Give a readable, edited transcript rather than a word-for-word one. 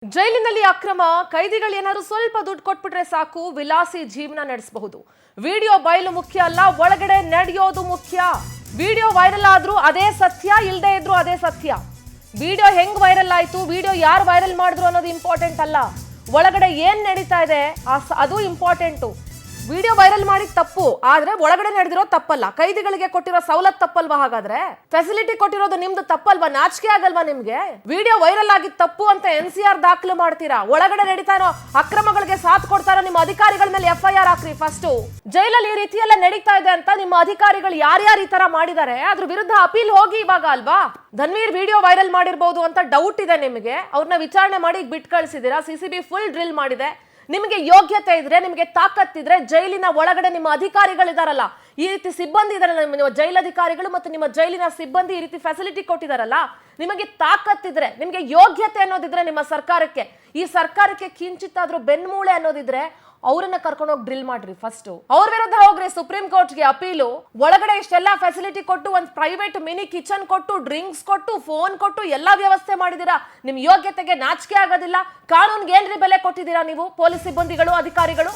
ಜೈಲಿನಲ್ಲಿ ಅಕ್ರಮ ಕೈದಿಗಳು ಏನಾದ್ರು ಸ್ವಲ್ಪ ದುಡ್ಡು ಕೊಟ್ಬಿಟ್ರೆ ಸಾಕು ವಿಲಾಸಿ ಜೀವನ ನಡೆಸಬಹುದು. ವಿಡಿಯೋ ಬಯಲು ಮುಖ್ಯ ಅಲ್ಲ, ಒಳಗಡೆ ನಡೆಯೋದು ಮುಖ್ಯ. ವಿಡಿಯೋ ವೈರಲ್ ಆದ್ರೂ ಅದೇ ಸತ್ಯ, ಇಲ್ಲದೆ ಇದ್ರು ಅದೇ ಸತ್ಯ. ವಿಡಿಯೋ ಹೆಂಗ್ ವೈರಲ್ ಆಯ್ತು, ವಿಡಿಯೋ ಯಾರು ವೈರಲ್ ಮಾಡಿದ್ರು ಅನ್ನೋದು ಇಂಪಾರ್ಟೆಂಟ್ ಅಲ್ಲ, ಒಳಗಡೆ ಏನ್ ನಡೀತಾ ಇದೆ ಅದು ಇಂಪಾರ್ಟೆಂಟು. ವಿಡಿಯೋ ವೈರಲ್ ಮಾಡಿ ತಪ್ಪು, ಆದ್ರೆ ಒಳಗಡೆ ನಡೆದಿರೋ ತಪ್ಪಲ್ಲ. ಕೈದಿಗಳಿಗೆ ಕೊಟ್ಟಿರೋ ಸವಲತ್ತು ತಪ್ಪಲ್ವಾ? ಹಾಗಾದ್ರೆ ಫೆಸಿಲಿಟಿ ಕೊಟ್ಟಿರೋದು ನಿಮ್ದು ತಪ್ಪಲ್ವಾ? ನಾಚಿಕೆ ಆಗಲ್ವಾ ನಿಮ್ಗೆ? ವಿಡಿಯೋ ವೈರಲ್ ಆಗಿದ್ ತಪ್ಪು ಅಂತ NCR ದಾಖಲು ಮಾಡ್ತೀರಾ, ಒಳಗಡೆ ನಡೀತಾ ಇರೋ ಅಕ್ರಮಗಳಿಗೆ ಸಾಥ್ ಕೊಡ್ತಾರೋ ನಿಮ್ಮ ಅಧಿಕಾರಿಗಳ ಮೇಲೆ FIR ಹಾಕ್ರಿ. ಫಸ್ಟ್ ಜೈಲಲ್ಲಿ ಈ ರೀತಿ ಎಲ್ಲ ನಡೀತಾ ಇದೆ ಅಂತ ನಿಮ್ಮ ಅಧಿಕಾರಿಗಳು ಯಾರ್ಯಾರು ಈ ತರ ಮಾಡಿದ್ದಾರೆ ಅದ್ರ ವಿರುದ್ಧ ಅಪೀಲ್ ಹೋಗಿ ಇವಾಗ ಅಲ್ವಾ. ಧನ್ವೀರ್ ವಿಡಿಯೋ ವೈರಲ್ ಮಾಡಿರ್ಬೋದು ಅಂತ ಡೌಟ್ ಇದೆ ನಿಮಗೆ, ಅವ್ರನ್ನ ವಿಚಾರಣೆ ಮಾಡಿ ಬಿಟ್ಟು ಕಳಿಸಿದೀರಾ. CCB ಫುಲ್ ಡ್ರಿಲ್ ಮಾಡಿದೆ. ನಿಮಗೆ ಯೋಗ್ಯತೆ ಇದ್ರೆ, ನಿಮಗೆ ತಾಕತ್ತಿದ್ರೆ, ಜೈಲಿನ ಒಳಗಡೆ ನಿಮ್ಮ ಅಧಿಕಾರಿಗಳಿದಾರಲ್ಲ, ಈ ರೀತಿ ಸಿಬ್ಬಂದಿ ಇದಾರಲ್ಲ, ನಿಮ್ಮ ಜೈಲಧಿಕಾರಿಗಳು ಮತ್ತು ನಿಮ್ಮ ಜೈಲಿನ ಸಿಬ್ಬಂದಿ ಈ ರೀತಿ ಫೆಸಿಲಿಟಿ ಕೊಟ್ಟಿದಾರಲ್ಲ, ನಿಮಗೆ ತಾಕತ್ತಿದ್ರೆ, ನಿಮಗೆ ಯೋಗ್ಯತೆ ಅನ್ನೋದಿದ್ರೆ ನಿಮ್ಮ ಸರ್ಕಾರಕ್ಕೆ, ಈ ಸರ್ಕಾರಕ್ಕೆ ಕಿಂಚಿತ್ತಾದ್ರೂ ಬೆನ್ಮೂಳೆ ಅನ್ನೋದಿದ್ರೆ ಅವ್ರನ್ನ ಕರ್ಕೊಂಡೋಗಿ ಡ್ರಿಲ್ ಮಾಡ್ರಿ. ಫಸ್ಟ್ ಅವ್ರ ವಿರುದ್ಧ ಹೋಗ್ರಿ ಸುಪ್ರೀಂ ಕೋರ್ಟ್ಗೆ ಅಪೀಲು. ಒಳಗಡೆ ಇಷ್ಟೆಲ್ಲ ಫೆಸಿಲಿಟಿ ಕೊಟ್ಟು, ಒಂದು ಪ್ರೈವೇಟ್ ಮಿನಿ ಕಿಚನ್ ಕೊಟ್ಟು, ಡ್ರಿಂಕ್ಸ್ ಕೊಟ್ಟು, ಫೋನ್ ಕೊಟ್ಟು ಎಲ್ಲಾ ವ್ಯವಸ್ಥೆ ಮಾಡಿದೀರಾ. ನಿಮ್ ಯೋಗ್ಯತೆಗೆ ನಾಚಿಕೆ ಆಗೋದಿಲ್ಲ? ಕಾನೂನ್ಗೆ ಏನ್ರಿ ಬೆಲೆ ಕೊಟ್ಟಿದ್ದೀರಾ ನೀವು, ಪೊಲೀಸ್ ಸಿಬ್ಬಂದಿಗಳು, ಅಧಿಕಾರಿಗಳು?